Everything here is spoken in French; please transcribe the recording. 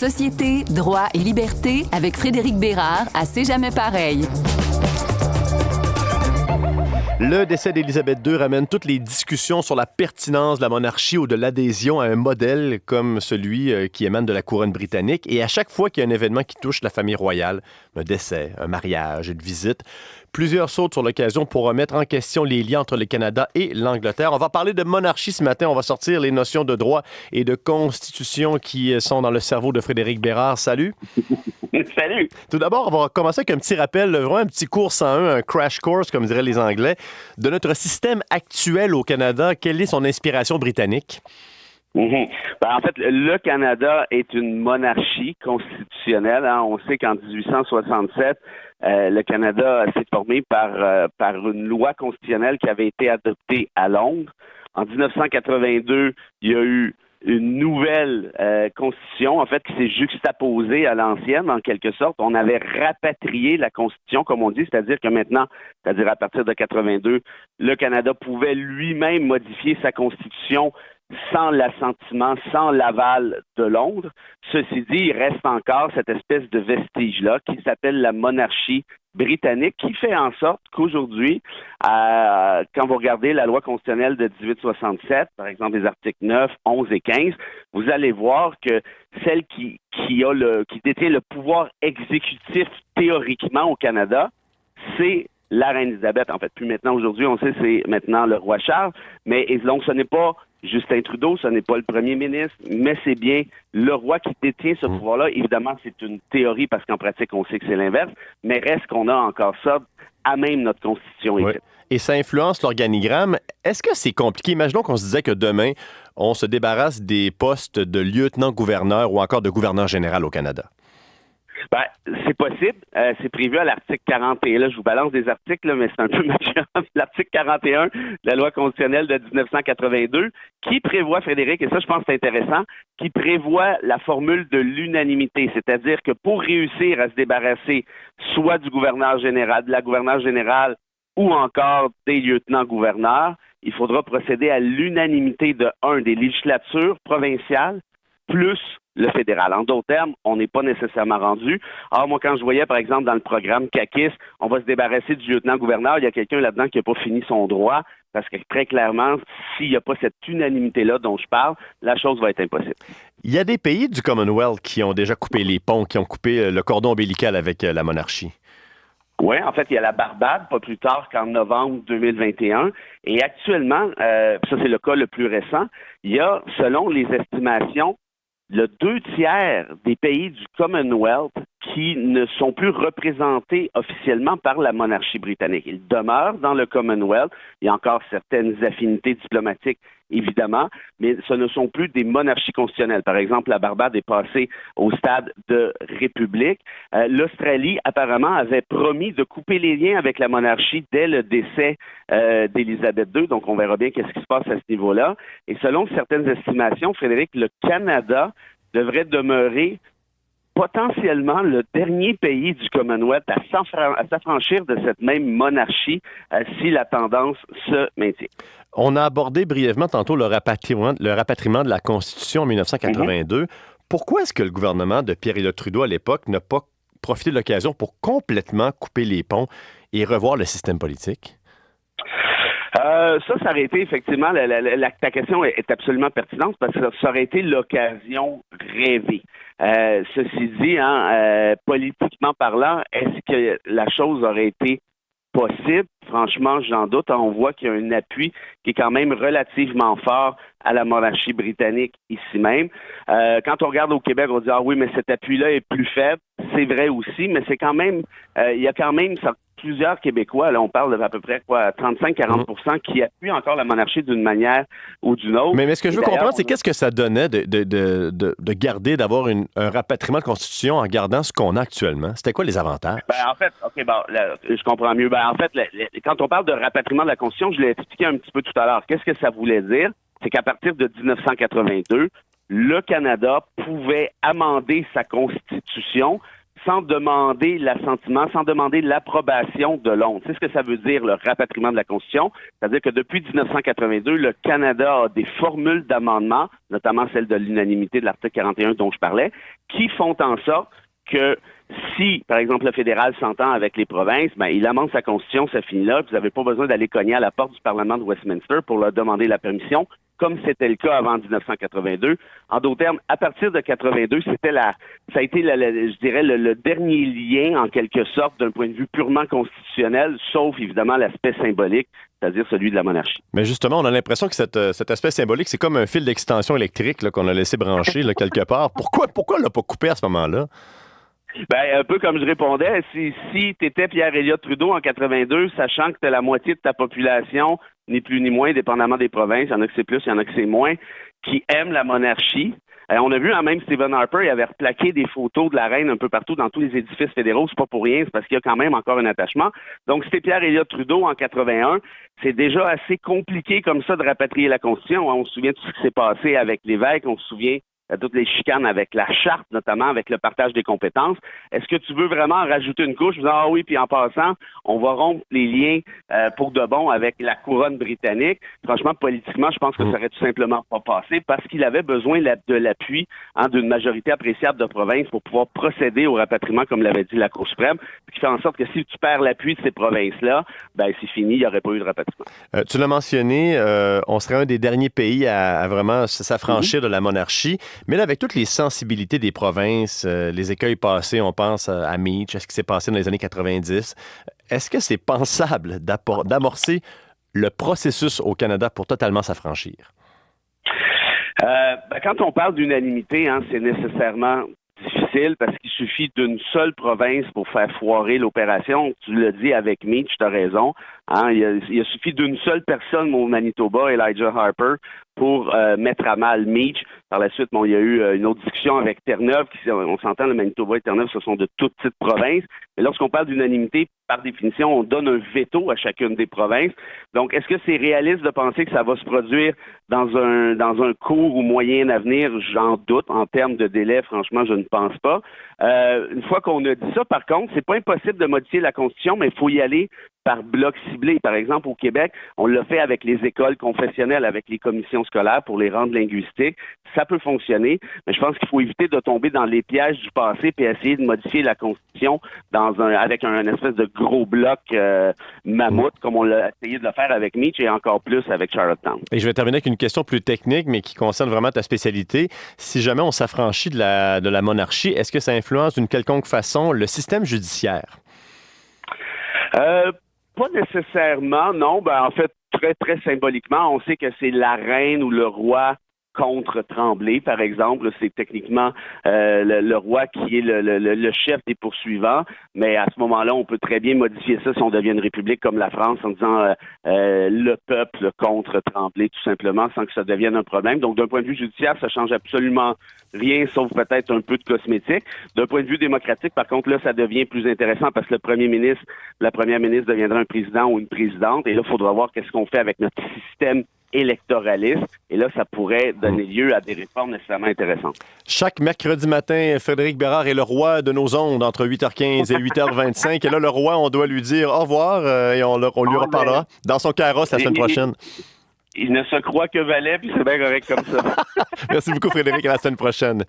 Société, droit et liberté avec Frédéric Bérard à C'est jamais pareil. Le décès d'Élisabeth II ramène toutes les discussions sur la pertinence de la monarchie ou de l'adhésion à un modèle comme celui qui émane de la couronne britannique. Et à chaque fois qu'il y a un événement qui touche la famille royale, un décès, un mariage, une visite, plusieurs sautent sur l'occasion pour remettre en question les liens entre le Canada et l'Angleterre. On va parler de monarchie ce matin. On va sortir les notions de droit et de constitution qui sont dans le cerveau de Frédéric Bérard. Salut! Salut! Tout d'abord, on va commencer avec un petit rappel, vraiment un petit cours 101, un crash course, comme diraient les Anglais, de notre système actuel au Canada. Quelle est son inspiration britannique? Ben, en fait, le Canada est une monarchie constitutionnelle. Hein. On sait qu'en 1867, le Canada s'est formé par une loi constitutionnelle qui avait été adoptée à Londres. En 1982, il y a eu une nouvelle constitution, en fait, qui s'est juxtaposée à l'ancienne, en quelque sorte. On avait rapatrié la constitution, comme on dit, c'est-à-dire que maintenant, c'est-à-dire à partir de 82, le Canada pouvait lui-même modifier sa constitution sans l'assentiment, sans l'aval de Londres. Ceci dit, il reste encore cette espèce de vestige-là qui s'appelle la monarchie britannique, qui fait en sorte qu'aujourd'hui, quand vous regardez la loi constitutionnelle de 1867, par exemple les articles 9, 11 et 15, vous allez voir que celle qui détient le pouvoir exécutif théoriquement au Canada, c'est la reine Élisabeth. En fait, puis maintenant, aujourd'hui, on sait c'est maintenant le roi Charles, mais donc ce n'est pas Justin Trudeau, ce n'est pas le premier ministre, mais c'est bien le roi qui détient ce pouvoir-là. Évidemment, c'est une théorie parce qu'en pratique, on sait que c'est l'inverse, mais reste qu'on a encore ça à même notre constitution. Oui. Et ça influence l'organigramme. Est-ce que c'est compliqué? Imaginons qu'on se disait que demain, on se débarrasse des postes de lieutenant-gouverneur ou encore de gouverneur général au Canada. Ben, c'est possible. C'est prévu à l'article 41. Là, je vous balance des articles, là, mais c'est un peu machin. L'article 41 de la loi constitutionnelle de 1982 qui prévoit, Frédéric, et ça, je pense que c'est intéressant, qui prévoit la formule de l'unanimité. C'est-à-dire que pour réussir à se débarrasser soit du gouverneur général, de la gouverneure générale ou encore des lieutenants-gouverneurs, il faudra procéder à l'unanimité des législatures provinciales plus le fédéral. En d'autres termes, on n'est pas nécessairement rendu. Alors, moi, quand je voyais, par exemple, dans le programme CAQIS, on va se débarrasser du lieutenant-gouverneur, il y a quelqu'un là-dedans qui n'a pas fini son droit, parce que très clairement, s'il n'y a pas cette unanimité-là dont je parle, la chose va être impossible. Il y a des pays du Commonwealth qui ont déjà coupé les ponts, qui ont coupé le cordon ombilical avec la monarchie. Oui, en fait, il y a la Barbade, pas plus tard qu'en novembre 2021. Et actuellement, ça c'est le cas le plus récent, il y a, selon les estimations, le 2/3 des pays du Commonwealth qui ne sont plus représentés officiellement par la monarchie britannique. Ils demeurent dans le Commonwealth. Il y a encore certaines affinités diplomatiques, évidemment, mais ce ne sont plus des monarchies constitutionnelles. Par exemple, la Barbade est passée au stade de république. L'Australie, apparemment, avait promis de couper les liens avec la monarchie dès le décès d'Élisabeth II. Donc, on verra bien qu'est-ce qui se passe à ce niveau-là. Et selon certaines estimations, Frédéric, le Canada devrait demeurer potentiellement le dernier pays du Commonwealth à s'affranchir de cette même monarchie si la tendance se maintient. On a abordé brièvement tantôt le rapatriement de la Constitution en 1982. Pourquoi est-ce que le gouvernement de Pierre-Éliott Trudeau à l'époque n'a pas profité de l'occasion pour complètement couper les ponts et revoir le système politique? Ça aurait été effectivement, ta question est absolument pertinente parce que ça aurait été l'occasion rêvée. Ceci dit, politiquement parlant, est-ce que la chose aurait été possible? Franchement, j'en doute. On voit qu'il y a un appui qui est quand même relativement fort à la monarchie britannique ici même. Quand on regarde au Québec, on dit « Ah oui, mais cet appui-là est plus faible ». C'est vrai aussi, mais c'est quand même, il y a quand même plusieurs Québécois, là on parle d'à peu près 35-40% qui appuient encore la monarchie d'une manière ou d'une autre. Mais ce que je veux comprendre, c'est qu'est-ce que ça donnait de garder, d'avoir un rapatriement de Constitution en gardant ce qu'on a actuellement? C'était quoi les avantages? En fait, je comprends mieux. En fait, quand on parle de rapatriement de la Constitution, je l'ai expliqué un petit peu tout à l'heure. Qu'est-ce que ça voulait dire? C'est qu'à partir de 1982, le Canada pouvait amender sa Constitution sans demander l'assentiment, sans demander l'approbation de Londres. C'est ce que ça veut dire, le rapatriement de la Constitution. C'est-à-dire que depuis 1982, le Canada a des formules d'amendement, notamment celle de l'unanimité de l'article 41 dont je parlais, qui font en sorte que si, par exemple, le fédéral s'entend avec les provinces, ben, il amende sa constitution, ça finit là, puis vous n'avez pas besoin d'aller cogner à la porte du Parlement de Westminster pour leur demander la permission, comme c'était le cas avant 1982. En d'autres termes, à partir de 82, ça a été, je dirais, le dernier lien, en quelque sorte, d'un point de vue purement constitutionnel, sauf, évidemment, l'aspect symbolique, c'est-à-dire celui de la monarchie. Mais justement, on a l'impression que cet aspect symbolique, c'est comme un fil d'extension électrique là, qu'on a laissé brancher là, quelque part. Pourquoi on l'a pas coupé à ce moment-là? Ben, un peu comme je répondais, si tu étais Pierre Elliott Trudeau en 82, sachant que tu as la moitié de ta population, ni plus ni moins, dépendamment des provinces, il y en a que c'est plus, il y en a que c'est moins, qui aiment la monarchie. On a vu même Stephen Harper, il avait replaqué des photos de la reine un peu partout dans tous les édifices fédéraux. C'est pas pour rien, c'est parce qu'il y a quand même encore un attachement. Donc, si t'es Pierre Elliott Trudeau en 81, c'est déjà assez compliqué comme ça de rapatrier la Constitution. On se souvient de tout ce qui s'est passé avec l'évêque, on se souvient de toutes les chicanes avec la charte, notamment avec le partage des compétences. Est-ce que tu veux vraiment en rajouter une couche? Ah oui, puis en passant, on va rompre les liens pour de bon avec la couronne britannique. Franchement, politiquement, je pense que ça aurait tout simplement pas passé parce qu'il avait besoin de l'appui d'une majorité appréciable de provinces pour pouvoir procéder au rapatriement, comme l'avait dit la Cour suprême, ce qui fait en sorte que si tu perds l'appui de ces provinces-là, ben c'est fini, il n'y aurait pas eu de rapatriement. Tu l'as mentionné, on serait un des derniers pays à vraiment s'affranchir de la monarchie. Mais là, avec toutes les sensibilités des provinces, les écueils passés, on pense à Meach, à ce qui s'est passé dans les années 90, est-ce que c'est pensable d'amorcer le processus au Canada pour totalement s'affranchir? Quand on parle d'unanimité, c'est nécessairement difficile parce qu'il suffit d'une seule province pour faire foirer l'opération. Tu l'as dit avec Meach, tu as raison. Il a suffi d'une seule personne au Manitoba, Elijah Harper, pour mettre à mal Meach. Par la suite, il y a eu une autre discussion avec Terre-Neuve. On s'entend, le Manitoba et Terre-Neuve, ce sont de toutes petites provinces. Mais lorsqu'on parle d'unanimité, par définition, on donne un veto à chacune des provinces. Donc, est-ce que c'est réaliste de penser que ça va se produire dans un court ou moyen avenir? J'en doute. En termes de délai, franchement, je ne pense pas. Une fois qu'on a dit ça, par contre, c'est pas impossible de modifier la Constitution, mais il faut y aller par bloc ciblé. Par exemple, au Québec, on l'a fait avec les écoles confessionnelles, avec les commissions scolaires pour les rendre linguistiques. Ça peut fonctionner, mais je pense qu'il faut éviter de tomber dans les pièges du passé et essayer de modifier la Constitution avec un espèce de gros bloc mammouth, comme on l'a essayé de le faire avec Meach et encore plus avec Charlottetown. Et je vais terminer avec une question plus technique, mais qui concerne vraiment ta spécialité. Si jamais on s'affranchit de la monarchie, est-ce que ça influence d'une quelconque façon le système judiciaire? Pas nécessairement, non. En fait, très, très symboliquement, on sait que c'est la reine ou le roi contre Tremblay, par exemple. C'est techniquement le roi qui est le chef des poursuivants, mais à ce moment-là, on peut très bien modifier ça si on devient une république comme la France en disant le peuple contre Tremblay, tout simplement, sans que ça devienne un problème. Donc, d'un point de vue judiciaire, ça change absolument rien, sauf peut-être un peu de cosmétique. D'un point de vue démocratique, par contre, là, ça devient plus intéressant parce que la première ministre deviendra un président ou une présidente, et là, il faudra voir qu'est-ce qu'on fait avec notre système électoraliste. Et là, ça pourrait donner lieu à des réformes nécessairement intéressantes. Chaque mercredi matin, Frédéric Bérard est le roi de nos ondes entre 8h15 et 8h25. Et là, le roi, on doit lui dire au revoir et on lui reparlera dans son carrosse la semaine prochaine. Il ne se croit que valet, puis c'est bien correct comme ça. Merci beaucoup, Frédéric. À la semaine prochaine.